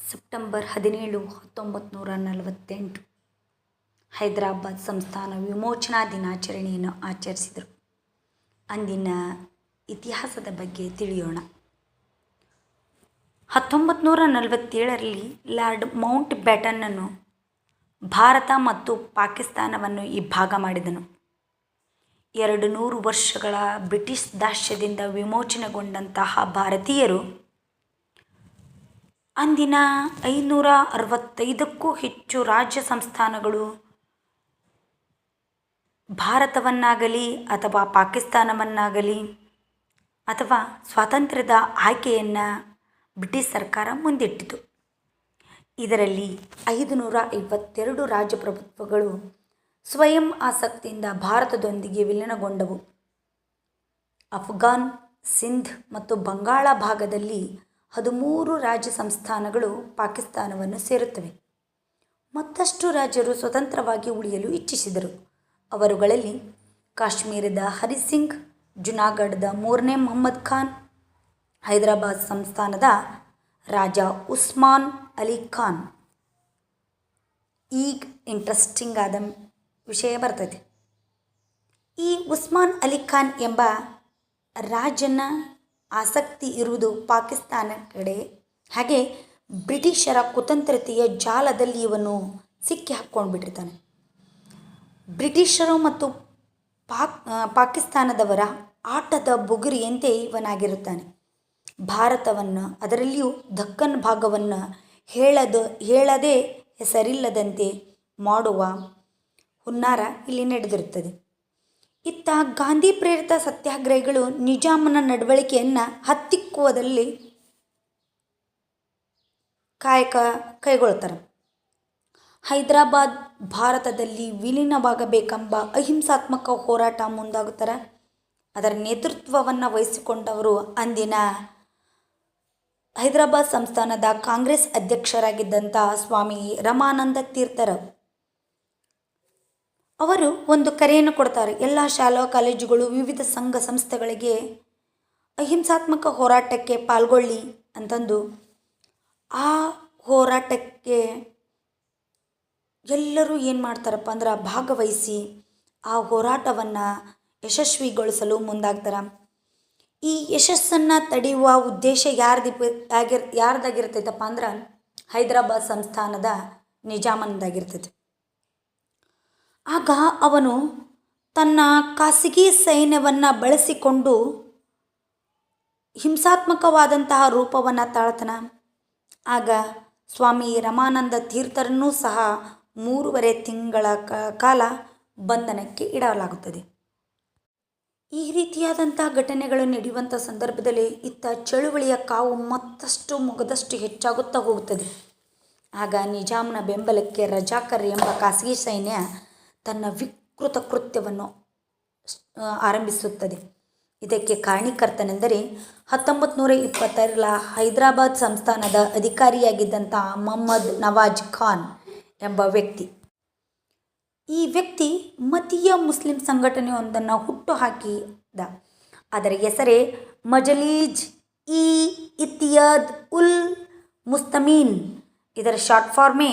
September 17, 1948 Hyderabad ಸಂಸ್ಥಾನ ವಿಮೋಚನಾ ದಿನಾಚರಣೆಯನ್ನು ಆಚರಿಸಿದರು. ಅಂದಿನ ಇತಿಹಾಸದ ಬಗ್ಗೆ ತಿಳಿಯೋಣ. 1947ರಲ್ಲಿ ಲಾರ್ಡ್ ಮೌಂಟ್ ಬ್ಯಾಟನ್ನನು ಭಾರತ ಮತ್ತು ಪಾಕಿಸ್ತಾನವನ್ನು ಇಬ್ಬಾಗ ಮಾಡಿದನು. 200 ವರ್ಷಗಳ ಬ್ರಿಟಿಷ್ ದಾಸ್ಯದಿಂದ ವಿಮೋಚನೆಗೊಂಡಂತಹ ಭಾರತೀಯರು ಅಂದಿನ 565ಕ್ಕೂ ಹೆಚ್ಚು ರಾಜ್ಯ ಸಂಸ್ಥಾನಗಳು ಭಾರತವನ್ನಾಗಲಿ ಅಥವಾ ಪಾಕಿಸ್ತಾನವನ್ನಾಗಲಿ ಅಥವಾ ಸ್ವಾತಂತ್ರ್ಯದ ಆಯ್ಕೆಯನ್ನು ಬ್ರಿಟಿಷ್ ಸರ್ಕಾರ ಮುಂದಿಟ್ಟಿತು. ಇದರಲ್ಲಿ 552 ರಾಜಪ್ರಭುತ್ವಗಳು ಸ್ವಯಂ ಆಸಕ್ತಿಯಿಂದ ಭಾರತದೊಂದಿಗೆ ವಿಲೀನಗೊಂಡವು. ಅಫ್ಘಾನ್, ಸಿಂಧ್ ಮತ್ತು ಬಂಗಾಳ ಭಾಗದಲ್ಲಿ 13 ರಾಜ್ಯ ಸಂಸ್ಥಾನಗಳು ಪಾಕಿಸ್ತಾನವನ್ನು ಸೇರುತ್ತವೆ. ಮತ್ತಷ್ಟು ರಾಜ್ಯರು ಸ್ವತಂತ್ರವಾಗಿ ಉಳಿಯಲು ಇಚ್ಛಿಸಿದರು. ಅವರುಗಳಲ್ಲಿ ಕಾಶ್ಮೀರದ ಹರಿಸಿಂಗ್, ಜುನಾಗಢದ ಮೂರನೇ ಮುಹಮ್ಮದ್ ಖಾನ್, ಹೈದರಾಬಾದ್ ಸಂಸ್ಥಾನದ ರಾಜ ಉಸ್ಮಾನ್ ಅಲಿ ಖಾನ್. ಈಗ ಇಂಟ್ರೆಸ್ಟಿಂಗ್ ಆದ ವಿಷಯ ಬರ್ತದೆ. ಈ ಉಸ್ಮಾನ್ ಅಲಿ ಖಾನ್ ಎಂಬ ರಾಜನ ಆಸಕ್ತಿ ಇರುವುದು ಪಾಕಿಸ್ತಾನ ಕಡೆ. ಹಾಗೆ ಬ್ರಿಟಿಷರ ಕುತಂತ್ರತೆಯ ಜಾಲದಲ್ಲಿ ಇವನು ಸಿಕ್ಕಿ ಹಾಕ್ಕೊಂಡ್ಬಿಟ್ಟಿರ್ತಾನೆ. ಬ್ರಿಟಿಷರು ಮತ್ತು ಪಾಕಿಸ್ತಾನದವರ ಆಟದ ಬುಗುರಿಯಂತೆ ಇವನಾಗಿರುತ್ತಾನೆ. ಭಾರತವನ್ನು, ಅದರಲ್ಲಿಯೂ ದಕ್ಕನ್ ಭಾಗವನ್ನು ಹೇಳದೆ ಹೆಸರಿಲ್ಲದಂತೆ ಮಾಡುವ ಹುನ್ನಾರ ಇಲ್ಲಿ ನಡೆದಿರುತ್ತದೆ. ಇತ್ತ ಗಾಂಧಿ ಪ್ರೇರಿತ ಸತ್ಯಾಗ್ರಹಿಗಳು ನಿಜಾಮನ ನಡವಳಿಕೆಯನ್ನು ಹತ್ತಿಕ್ಕುವುದರಲ್ಲಿ ಕೈಗೊಳ್ತಾರೆ. ಹೈದರಾಬಾದ್ ಭಾರತದಲ್ಲಿ ವಿಲೀನವಾಗಬೇಕೆಂಬ ಅಹಿಂಸಾತ್ಮಕ ಹೋರಾಟ ಮುಂದಾಗುತ್ತಾರೆ. ಅದರ ನೇತೃತ್ವವನ್ನು ವಹಿಸಿಕೊಂಡವರು ಅಂದಿನ ಹೈದರಾಬಾದ್ ಸಂಸ್ಥಾನದ ಕಾಂಗ್ರೆಸ್ ಅಧ್ಯಕ್ಷರಾಗಿದ್ದಂಥ ಸ್ವಾಮಿ ರಮಾನಂದ ತೀರ್ಥರು. ಅವರು ಒಂದು ಕರೆಯನ್ನು ಕೊಡ್ತಾರೆ. ಎಲ್ಲ ಶಾಲಾ ಕಾಲೇಜುಗಳು, ವಿವಿಧ ಸಂಘ ಸಂಸ್ಥೆಗಳಿಗೆ ಅಹಿಂಸಾತ್ಮಕ ಹೋರಾಟಕ್ಕೆ ಪಾಲ್ಗೊಳ್ಳಿ ಅಂತಂದು. ಆ ಹೋರಾಟಕ್ಕೆ ಎಲ್ಲರೂ ಏನು ಮಾಡ್ತಾರಪ್ಪ ಅಂದ್ರೆ ಭಾಗವಹಿಸಿ ಆ ಹೋರಾಟವನ್ನು ಯಶಸ್ವಿಗೊಳಿಸಲು ಮುಂದಾಗ್ತಾರೆ. ಈ ಯಶಸ್ಸನ್ನು ತಡೆಯುವ ಉದ್ದೇಶ ಯಾರ್ದಾಗಿರ್ತೈತಪ್ಪ ಅಂದ್ರೆ ಹೈದರಾಬಾದ್ ಸಂಸ್ಥಾನದ ನಿಜಾಮನದಾಗಿರ್ತೈತೆ. ಆಗ ಅವನು ತನ್ನ ಖಾಸಗಿ ಸೈನ್ಯವನ್ನು ಬಳಸಿಕೊಂಡು ಹಿಂಸಾತ್ಮಕವಾದಂತಹ ರೂಪವನ್ನು ತಾಳ್ತಾನೆ. ಆಗ ಸ್ವಾಮಿ ರಮಾನಂದ ತೀರ್ಥರನ್ನೂ ಸಹ 3.5 ತಿಂಗಳ ಕಾಲ ಬಂಧನಕ್ಕೆ ಇಡಲಾಗುತ್ತದೆ. ಈ ರೀತಿಯಾದಂಥ ಘಟನೆಗಳು ನಡೆಯುವಂಥ ಸಂದರ್ಭದಲ್ಲಿ ಇತ್ತ ಚಳುವಳಿಯ ಕಾವು ಮತ್ತಷ್ಟು ಮುಗದಷ್ಟು ಹೆಚ್ಚಾಗುತ್ತಾ ಹೋಗುತ್ತದೆ. ಆಗ ನಿಜಾಮನ ಬೆಂಬಲಕ್ಕೆ ರಜಾಕರ್ ಎಂಬ ಖಾಸಗಿ ಸೈನ್ಯ ತನ್ನ ವಿಕೃತ ಕೃತ್ಯವನ್ನು ಆರಂಭಿಸುತ್ತದೆ. ಇದಕ್ಕೆ ಕಾರಣೀಕರ್ತನೆಂದರೆ 1920ರ ಹೈದರಾಬಾದ್ ಸಂಸ್ಥಾನದ ಅಧಿಕಾರಿಯಾಗಿದ್ದಂಥ ಮೊಹಮ್ಮದ್ ನವಾಜ್ ಖಾನ್ ಎಂಬ ವ್ಯಕ್ತಿ. ಈ ವ್ಯಕ್ತಿ ಮತೀಯ ಮುಸ್ಲಿಂ ಸಂಘಟನೆಯೊಂದನ್ನು ಹುಟ್ಟುಹಾಕಿದ. ಅದರ ಹೆಸರೇ ಮಜಲಿಸ್ ಇ ಇತ್ತಿಯಾದ್ ಉಲ್ ಮುಸ್ತಮೀನ್. ಇದರ ಶಾರ್ಟ್ ಫಾರ್ಮೇ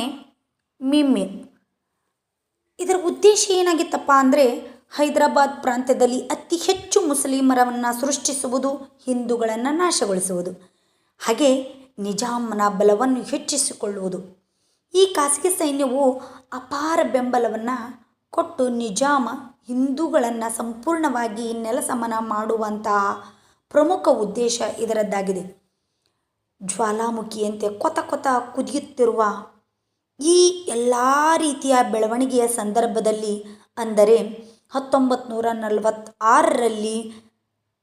ಮಿಮೆ. ಇದರ ಉದ್ದೇಶ ಏನಾಗಿತ್ತಪ್ಪ ಅಂದರೆ ಹೈದರಾಬಾದ್ ಪ್ರಾಂತ್ಯದಲ್ಲಿ ಅತಿ ಹೆಚ್ಚು ಮುಸ್ಲಿಮರನ್ನು ಸೃಷ್ಟಿಸುವುದು, ಹಿಂದೂಗಳನ್ನು ನಾಶಗೊಳಿಸುವುದು, ಹಾಗೆ ನಿಜಾಮನ ಬಲವನ್ನು ಹೆಚ್ಚಿಸಿಕೊಳ್ಳುವುದು. ಈ ಖಾಸಗಿ ಸೈನ್ಯವು ಅಪಾರ ಬೆಂಬಲವನ್ನು ಕೊಟ್ಟು ನಿಜಾಮ ಹಿಂದೂಗಳನ್ನು ಸಂಪೂರ್ಣವಾಗಿ ನೆಲಸಮನ ಮಾಡುವಂತಹ ಪ್ರಮುಖ ಉದ್ದೇಶ ಇದರದ್ದಾಗಿದೆ. ಜ್ವಾಲಾಮುಖಿಯಂತೆ ಕೊತ ಕೊತ ಕುದಿಯುತ್ತಿರುವ ಈ ಎಲ್ಲ ರೀತಿಯ ಬೆಳವಣಿಗೆಯ ಸಂದರ್ಭದಲ್ಲಿ, ಅಂದರೆ 1946ರಲ್ಲಿ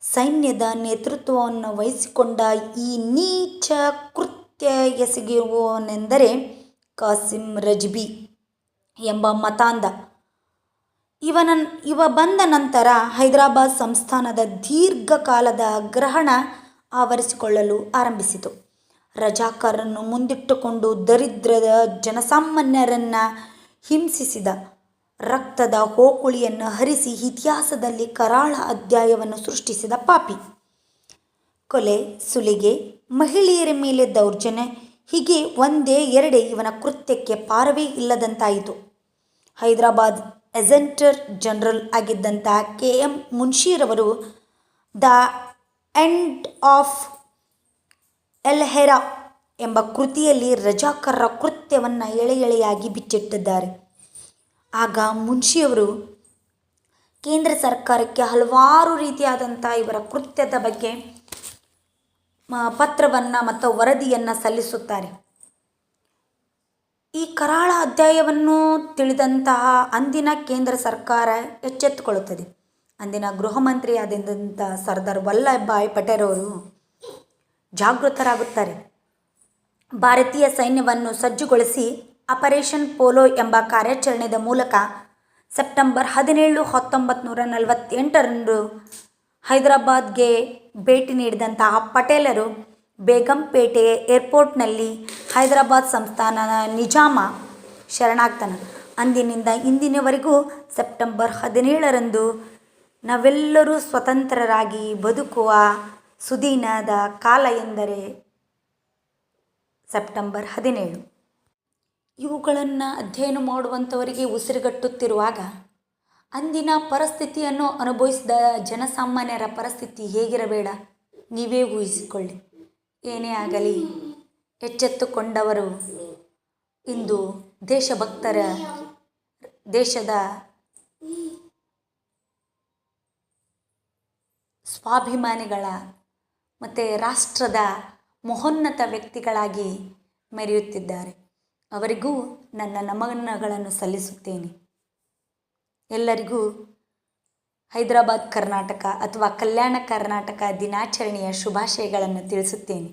ಸೈನ್ಯದ ನೇತೃತ್ವವನ್ನು ವಹಿಸಿಕೊಂಡ ಈ ನೀಚ ಕೃತ್ಯ ಎಸಗುವವನೆಂದರೆ ಕಾಸಿಂ ರಜ್ಬಿ ಎಂಬ ಮತಾಂಧ. ಇವ ಬಂದ ನಂತರ ಹೈದರಾಬಾದ್ ಸಂಸ್ಥಾನದ ದೀರ್ಘಕಾಲದ ಗ್ರಹಣ ಆವರಿಸಿಕೊಳ್ಳಲು ಆರಂಭಿಸಿತು. ರಜಾಕರನ್ನು ಮುಂದಿಟ್ಟುಕೊಂಡು ದರಿದ್ರದ ಜನಸಾಮಾನ್ಯರನ್ನು ಹಿಂಸಿಸಿದ, ರಕ್ತದ ಹೋಕುಳಿಯನ್ನು ಹರಿಸಿ ಇತಿಹಾಸದಲ್ಲಿ ಕರಾಳ ಅಧ್ಯಾಯವನ್ನು ಸೃಷ್ಟಿಸಿದ ಪಾಪಿ. ಕೊಲೆ, ಸುಲಿಗೆ, ಮಹಿಳೆಯರ ಮೇಲೆ ದೌರ್ಜನ್ಯ ಹೀಗೆ ಒಂದೇ ಎರಡೇ ಇವನ ಕೃತ್ಯಕ್ಕೆ ಪಾರವೇ ಇಲ್ಲದಂತಾಯಿತು. ಹೈದರಾಬಾದ್ ಎಜೆಂಟರ್ ಜನರಲ್ ಆಗಿದ್ದಂಥ KM ಮುನ್ಷಿರವರು ದ ಎಂಡ್ ಆಫ್ ಎಲ್ಹೆರಾ ಎಂಬ ಕೃತಿಯಲ್ಲಿ ರಜಾಕರ್ರ ಕೃತ್ಯವನ್ನು ಎಳೆ ಎಳೆಯಾಗಿ ಬಿಚ್ಚಿಟ್ಟಿದ್ದಾರೆ. ಆಗ ಮುನ್ಷಿಯವರು ಕೇಂದ್ರ ಸರ್ಕಾರಕ್ಕೆ ಹಲವಾರು ರೀತಿಯಾದಂಥ ಇವರ ಕೃತ್ಯದ ಬಗ್ಗೆ ಪತ್ರವನ್ನು ಮತ್ತು ವರದಿಯನ್ನು ಸಲ್ಲಿಸುತ್ತಾರೆ. ಈ ಕರಾಳ ಅಧ್ಯಾಯವನ್ನು ತಿಳಿದಂತಹ ಅಂದಿನ ಕೇಂದ್ರ ಸರ್ಕಾರ ಎಚ್ಚೆತ್ತುಕೊಳ್ಳುತ್ತದೆ. ಅಂದಿನ ಗೃಹ ಮಂತ್ರಿ ಆದಂಥ ಸರ್ದಾರ್ ವಲ್ಲಭಭಾಯ್ ಪಟೇಲ್ ಅವರು ಜಾಗೃತರಾಗುತ್ತಾರೆ. ಭಾರತೀಯ ಸೈನ್ಯವನ್ನು ಸಜ್ಜುಗೊಳಿಸಿ ಆಪರೇಷನ್ ಪೋಲೋ ಎಂಬ ಕಾರ್ಯಾಚರಣೆಯ ಮೂಲಕ ಸೆಪ್ಟೆಂಬರ್ 17, 1948ರಂದು ಹೈದರಾಬಾದ್ಗೆ ಭೇಟಿ ನೀಡಿದಂತಹ ಪಟೇಲರು ಬೇಗಂಪೇಟೆ ಏರ್ಪೋರ್ಟ್ನಲ್ಲಿ ಹೈದರಾಬಾದ್ ಸಂಸ್ಥಾನದ ನಿಜಾಮ ಶರಣಾಗ್ತಾನೆ. ಅಂದಿನಿಂದ ಇಂದಿನವರೆಗೂ ಸೆಪ್ಟೆಂಬರ್ 17ರಂದು ನಾವೆಲ್ಲರೂ ಸ್ವತಂತ್ರರಾಗಿ ಬದುಕುವ ಸುದಿನದ ಕಾಲ ಎಂದರೆ ಸೆಪ್ಟೆಂಬರ್ 17. ಇವುಗಳನ್ನು ಅಧ್ಯಯನ ಮಾಡುವಂಥವರಿಗೆ ಉಸಿರುಗಟ್ಟುತ್ತಿರುವಾಗ ಅಂದಿನ ಪರಿಸ್ಥಿತಿಯನ್ನು ಅನುಭವಿಸಿದ ಜನಸಾಮಾನ್ಯರ ಪರಿಸ್ಥಿತಿ ಹೇಗಿರಬೇಡ ನೀವೇ ಊಹಿಸಿಕೊಳ್ಳಿ. ಏನೇ ಆಗಲಿ ಎಚ್ಚೆತ್ತುಕೊಂಡವರು ಇಂದು ದೇಶಭಕ್ತರ, ದೇಶದ ಸ್ವಾಭಿಮಾನಿಗಳ ಮತ್ತು ರಾಷ್ಟ್ರದ ಮಹೋನ್ನತ ವ್ಯಕ್ತಿಗಳಾಗಿ ಮೆರೆಯುತ್ತಿದ್ದಾರೆ. ಅವರಿಗೂ ನನ್ನ ನಮನಗಳನ್ನು ಸಲ್ಲಿಸುತ್ತೇನೆ. ಎಲ್ಲರಿಗೂ ಹೈದರಾಬಾದ್ ಕರ್ನಾಟಕ ಅಥವಾ ಕಲ್ಯಾಣ ಕರ್ನಾಟಕ ದಿನಾಚರಣೆಯ ಶುಭಾಶಯಗಳನ್ನು ತಿಳಿಸುತ್ತೇನೆ.